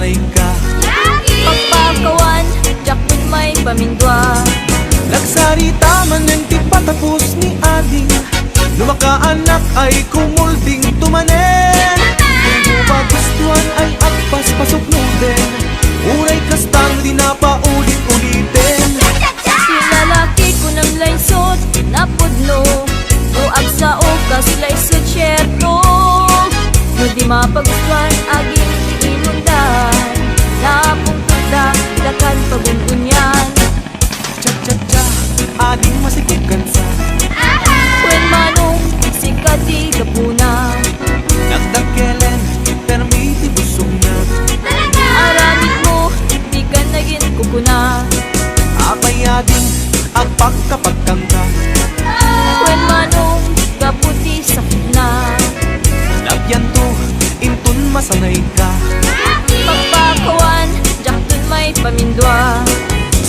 masanay ka. Pagpakawan, jakpon may pamindwa. Nagsarita man ng di patapos ni ading, lumakaanak ay kumulding tumanen. Kung magustuhan ay agpas pasok no din, uray kastang di na paulit-ulitin. Lalaki ko ng laysot na pudno, uag sa okas laysot syerto. No di mapagustuhan aging inundan, napungtod na dakan pagungunyan. Cha-cha-cha, ading masikugan sa When manong sikati kapuna, nagdakelen, permiti busog na. aramid mo, di ka naging kukuna. Apay ading, ang pagkapagkangka. When manong kaputi sakit na, Lagyan to, intun masanay ka. pagpakawan, jakton may pamindwa.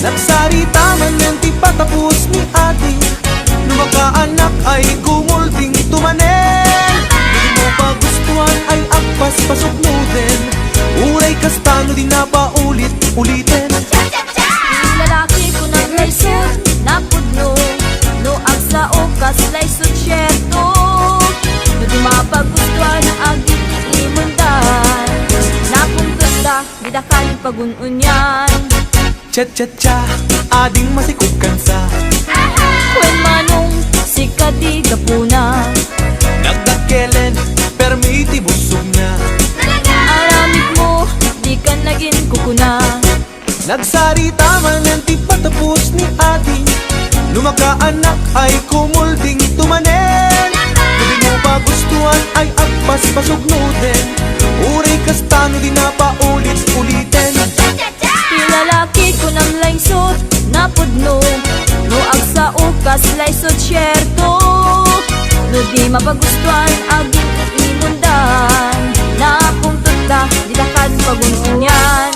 Nagsarita man ng di patapos ni ading, lumakaanak ay gumulding tumanen. Di mo pagustuhan ay agpas pasok no din, uray kastano di na paulit-ulitin. Lalaki ko ng laysot na pudno, no ag sa okas laysot syerto. No di mapagustuhan aging imundan, napungtod na didakan pagununyan. Cha-cha-cha, ading masikugan sa When manong sikati kapuna, nagdakelen, permiti busog na. aramid mo, di ka naging kukuna. Nagsarita man ng di patapos ni ading, lumakaanak ay kumulding tumanen. Kung di mo pagustuhan ay agpas pasog no din, uray kastano di na paulit-ulitin. Lalaki ko ng laysot na pudno, no ag sa ukas laysot syerto. No di mapagustuhan aging imundan, napungtod na didakan pagununyan.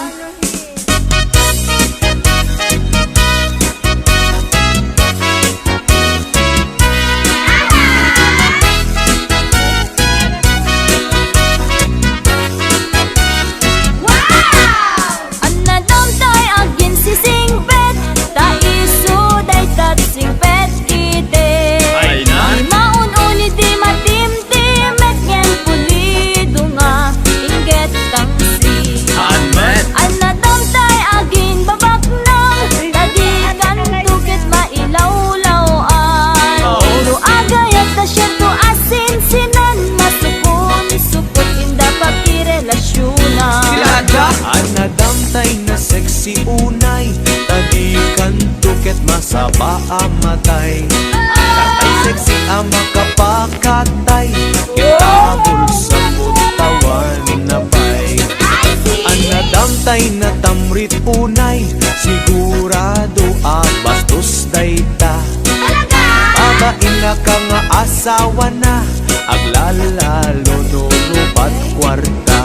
Anadamtay na sexy unay, tadikan tuket masaba amatay. Tatay sexy ang makapakatay, kitabol sa putawan na pay. Anadamtay na tamrit unay, sigurado bastos dayta. Babain na ka nga asawa na, aglalalo no lupat kwarta.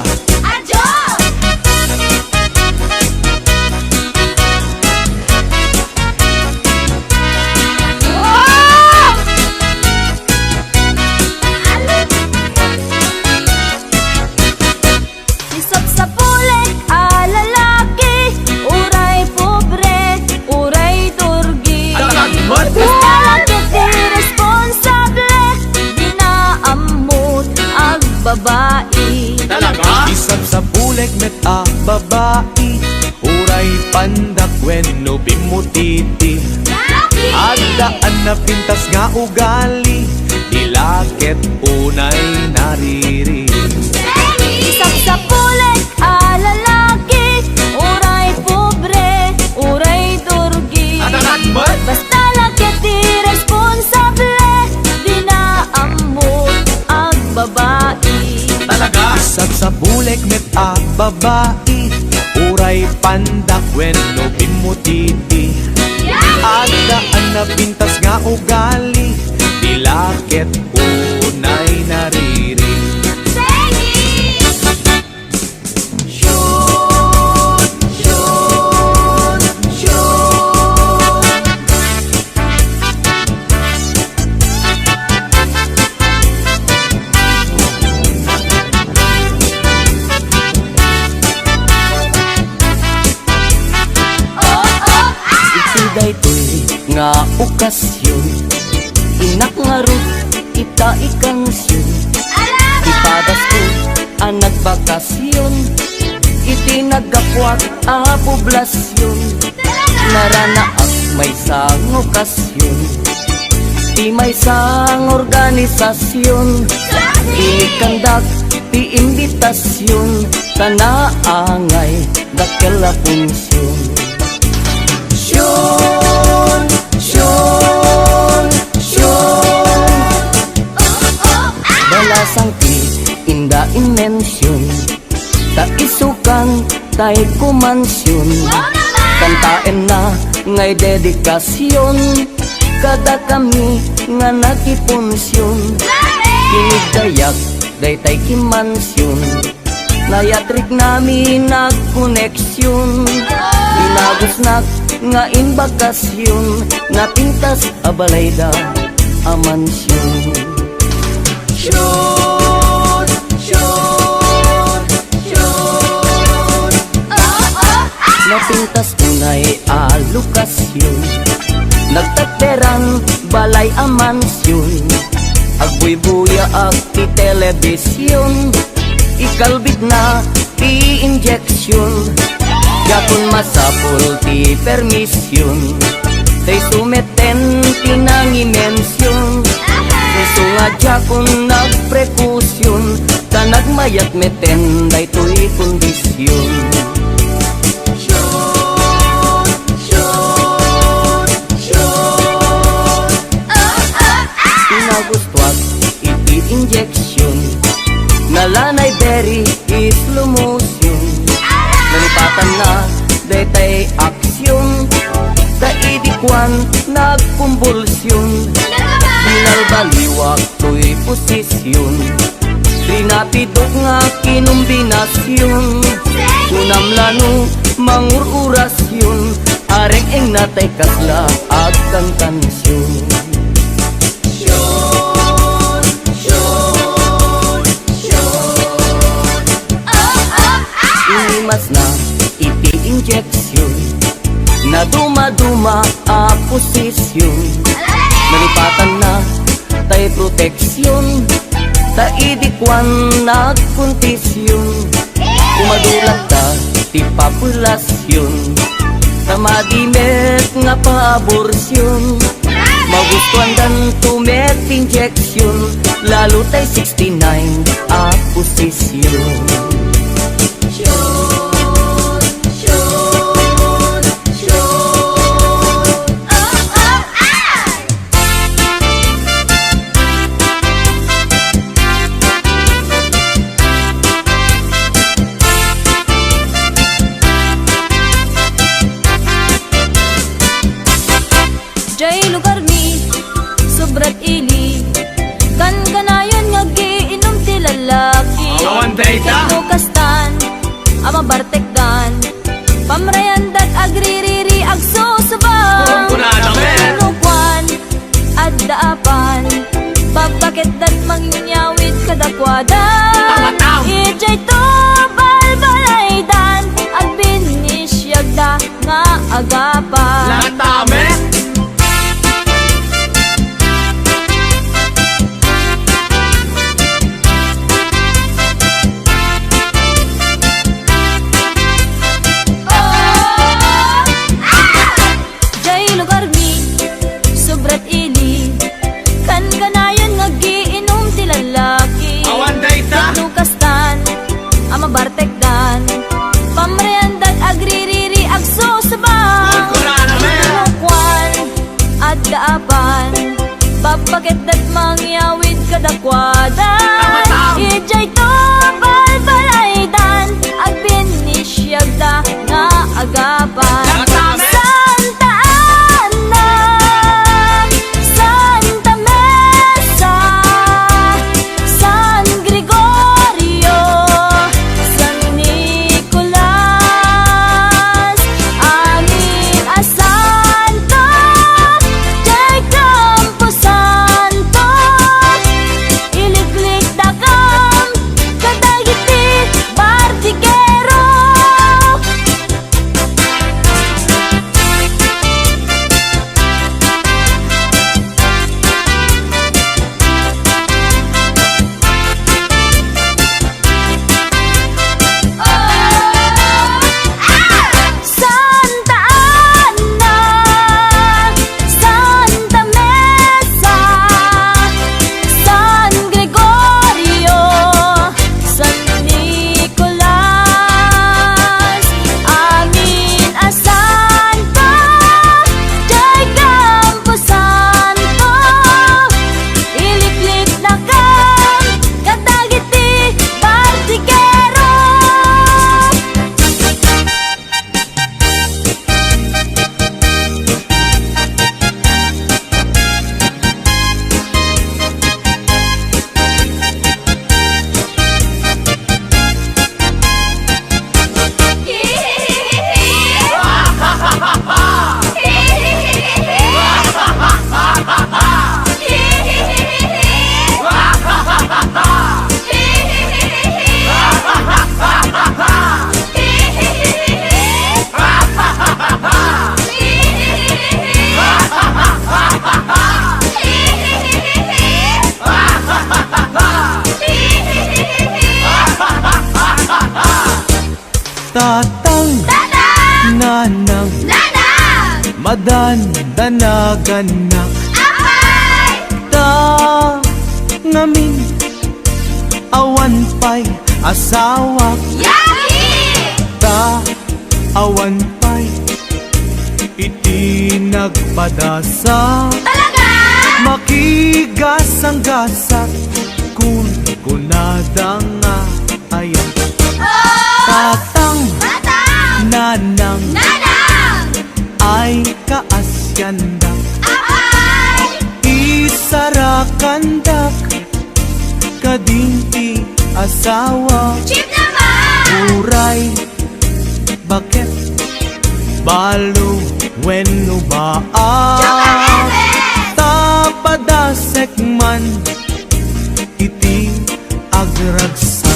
Babae talaga? Isab sa bulik met a babae, uray pandak when no bimutiti. Agdaan na pintas nga ugali, dilakit unay nariri. Isab sa bulik a lalaki, uray pobre, uray durgi. Basta lakit irresponsable, di na amot ang babae. Isab sa bulik met a babae, uray pandak when no bimutiti. Agdaan na pintas nga ugali, dilakit unay nariri. Tiday to'y nga okasyon, inak nga rod ita ikansyon. Ipadas ko ang nagbakasyon, itinagapwat a poblasyon. Naranaak may sang okasyon, ti may sang organisasyon. Inikandak ti imbitasyon, tanaangay dakela punsyon. Syon, syon, syon, balasang ti inda inmensyon, ta isukan tay kumansyon. Kantaen na ngay dedikasyon, kada kami nga nakipunsyon. Kinigayak daytay kimansyon, nayatrik nami nagkoneksyon. Binagusnak nga imbakasyon, napintas abalayda a mansyon. Syon, syon, syon, napintas tunay a lokasyon, nagtateran balay a mansyon. Agbuy-buya ag ti telebisyon, ikalbit na ti injeksyon. Yakon masapul ti permisyon, tay sumeten ti nangimensyon. Neso nga jakon nagprekusyon, ta nagmayat meten daytoy kondisyon. Nagustuhan iti injection, nalanay berry slow motion. Nalipatan na daytay aksyon, kaidikwan nagkumbulsyon. Binalbaliwak to'y posisyon, trinapidok nga kinumbinasyon. Unam lano mangururasyon, areng eng natay kasla ag kang tansyon. Inimas na iti injeksyon, na duma-duma a posisyon. Nalipatan na tay proteksyon, ta idikwan nagkondisyon. Kumadulat ta ti populasyon, ta madimet nga paaborsyon. Magustuhan dan tumet injeksyon, lalo tay 69 a posisyon. Jay lugar mi, sobrat ili, kan kanayon nga giinom ti lalaki. Awan dayta. Ket kastan, ama bartekdan, pamrayandat agririri agsusubang. Kunkunada men. Kunukwan, addaapan, babakit dat mangyawid kadakwada. Tamatam. Ijay to balbalaydan, agbinisyagda nga agapan. Latame. Jay lugar mi, sobrat ili, kan kanayon nga giinom ti lalaki. Awan dayta. Nukastan, ama bartekdan, pamreandat agririri agsusubang. Kunkunada men. Kunukwan, addaapan, babakit dat mangyawid kadakwadan. Tamatam. Ijay to balbalaydan, agbinisyagda nga agapan. Tamatam. Santa Ana, Santa Mesa, San Gregorio, San Nicolas, amin a santo, Jay Campo Santo, Tatang, Tatang! nanang, Nanang! madandanagan-nak. Apay! Ngamin, awan pa'y asawa. Yaki! Awan pa'y iti nagpadasa. Talaga? Makigas ang gasak kung kunadang nga ayan. Oh! Tatang, Tatang! nanang, Nanang! ay kaasyandak. Apay! Isarakandak kadinti asawa. Chip naman! Uray, bakit? Balo, wenno ba? Tapadasek man iti agragsak.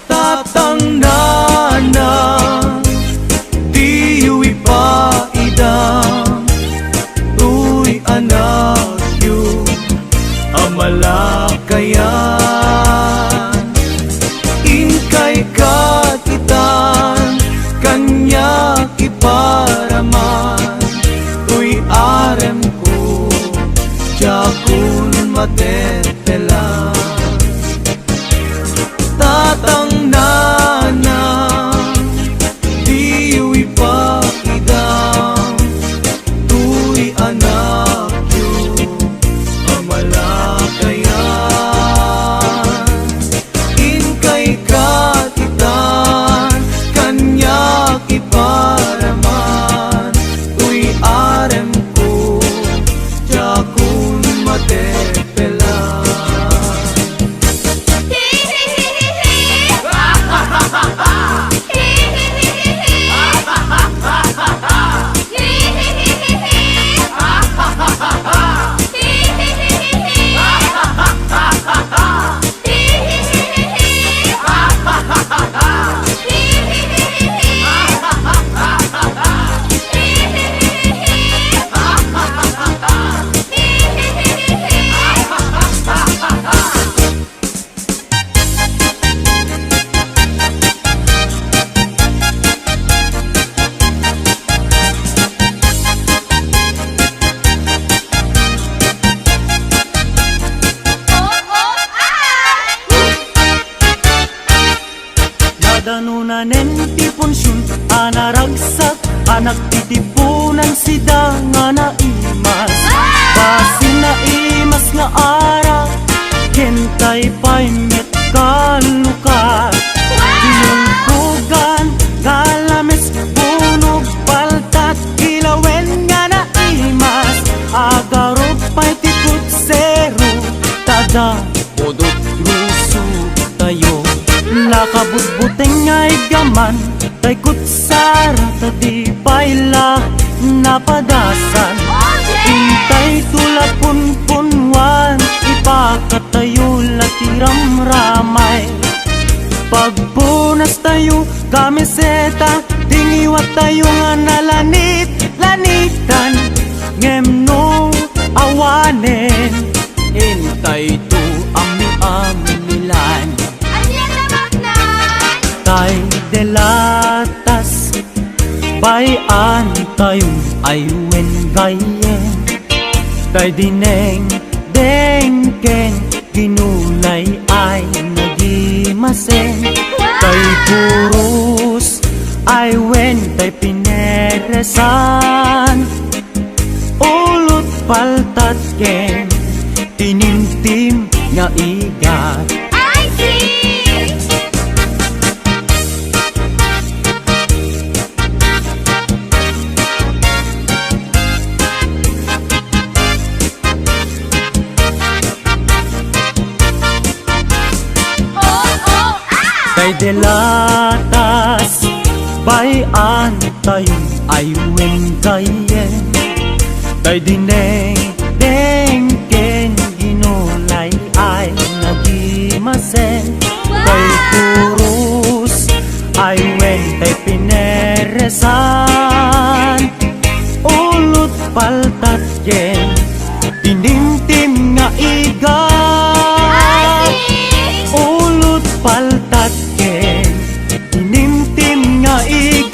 Tatang nanang, diwi pa idang, uy anak yu, amalakayan. Inkay katitan, kanya iparaman, uy arem ko, jakun matetelan. Tatang nanang, diwi pa idang, tuy anak yu, amalakayan. Inkay katitan, kanya iparaman, tuy arem ko, jakun matepelan. Danunanen ti punsyon anaragsak, anak titipunan sida nga naimas. Basi naimas nga ara, kentay pa'y met kalukat. Tinungkugan, galames, bunog, paltat, kilawen nga naimas. Agarop pa'y tikot zero, tada, podot, ruso, tayo. Lakabutbuteng ay gaman, tay kutsara, tadi payla, napadasan. Intay tulapun punwan, ipakatayo latiram ramay. Pagpunas tayo, kamiseta, tingiwat tayo nga nalanit, lanitan, ngemno, awanen. Intay to ami nilan. Tay delatas, bayan tayong aywen gayen. Tay dineng, dengkeng, ginulay ay nagimasen. Tay purus, aywen, tay pineresan. Ulot paltat ken, tinimtim nga igat. I see! Tay delatas, bayan Kay dineng deng ken ginulay ay nagimasen. Kay kurus ay wentay pineresan. Ulot paltat ken tinimtim nga igat. Ulot paltat ken tinimtim nga igat.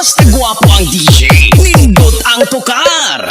Basta guwapo ang DJ, nindot ang tukar.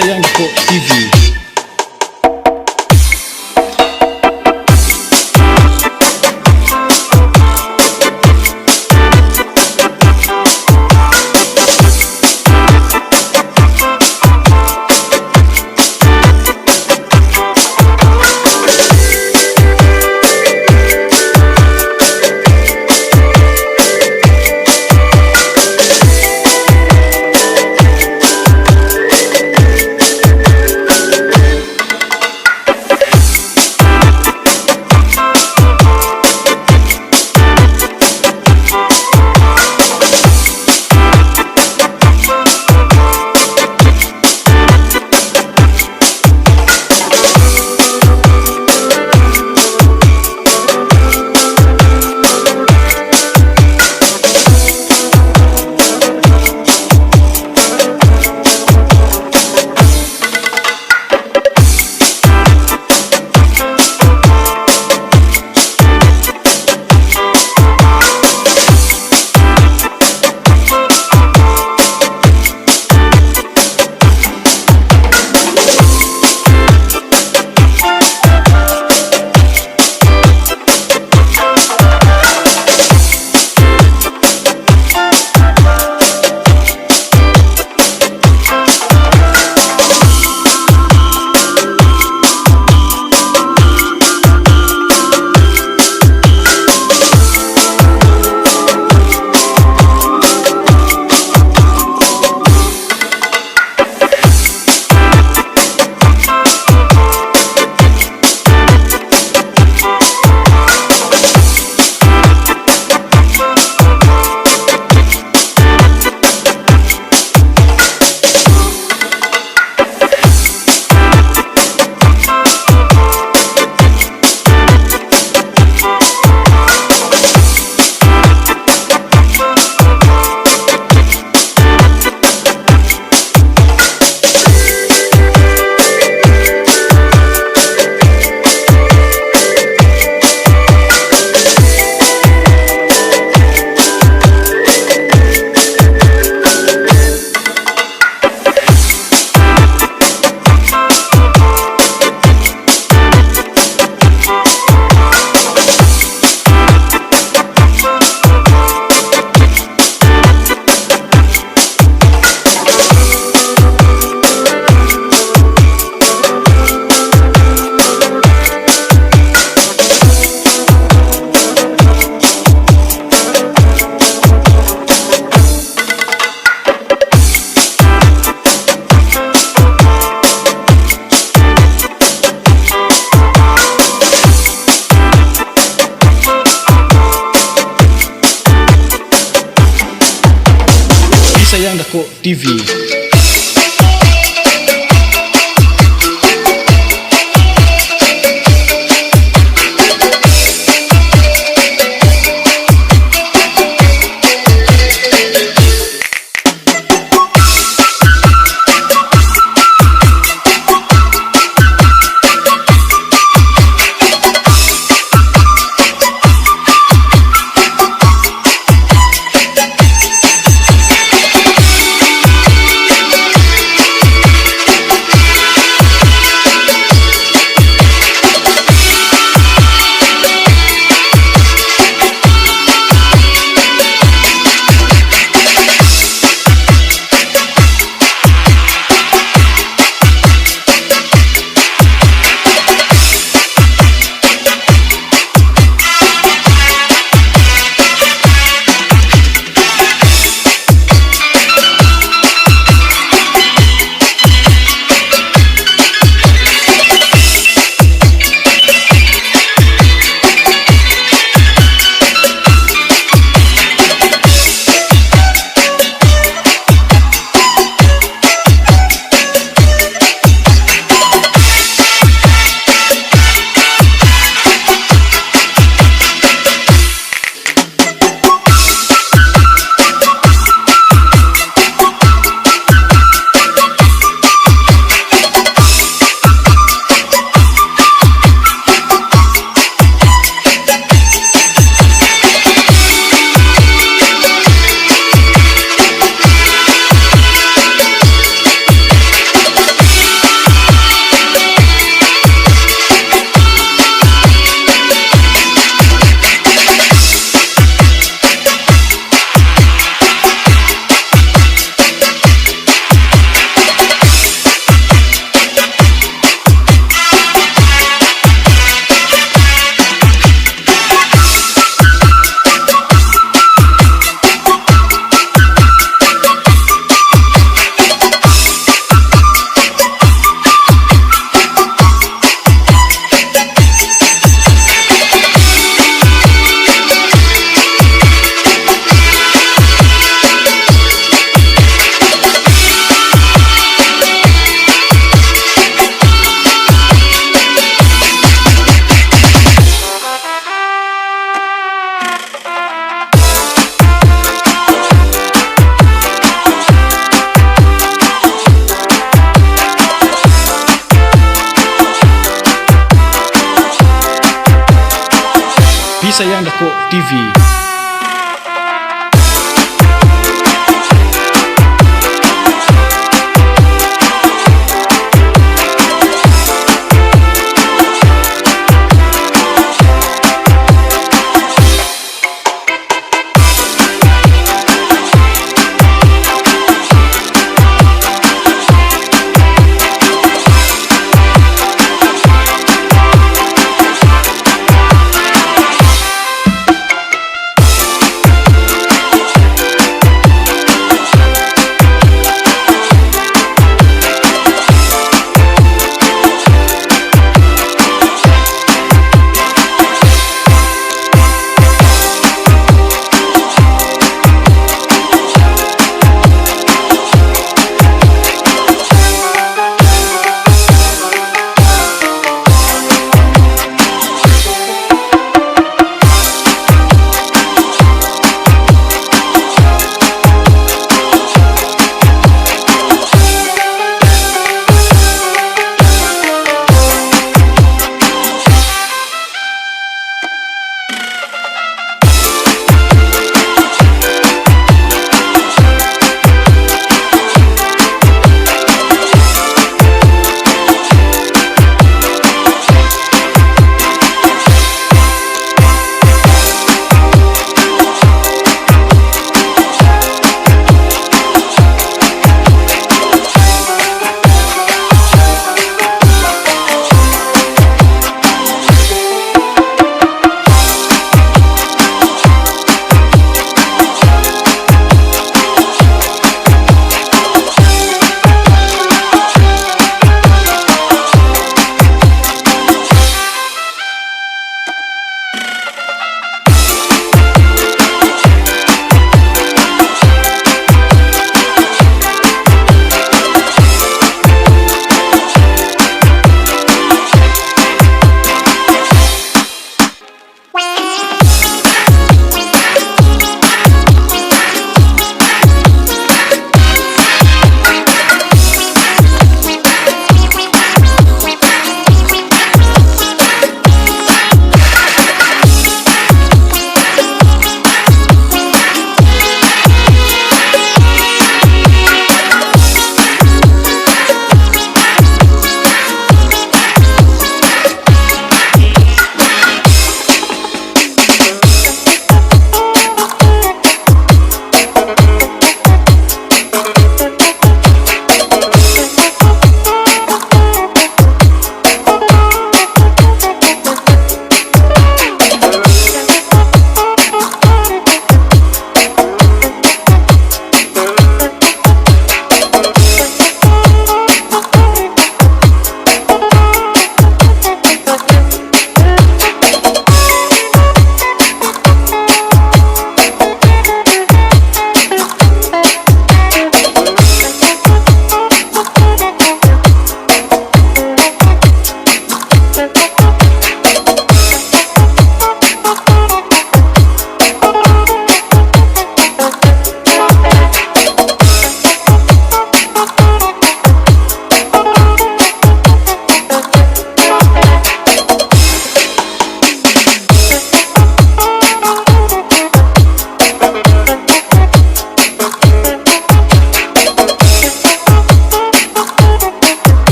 Bisayang Dako TV. Bisayang Dako TV.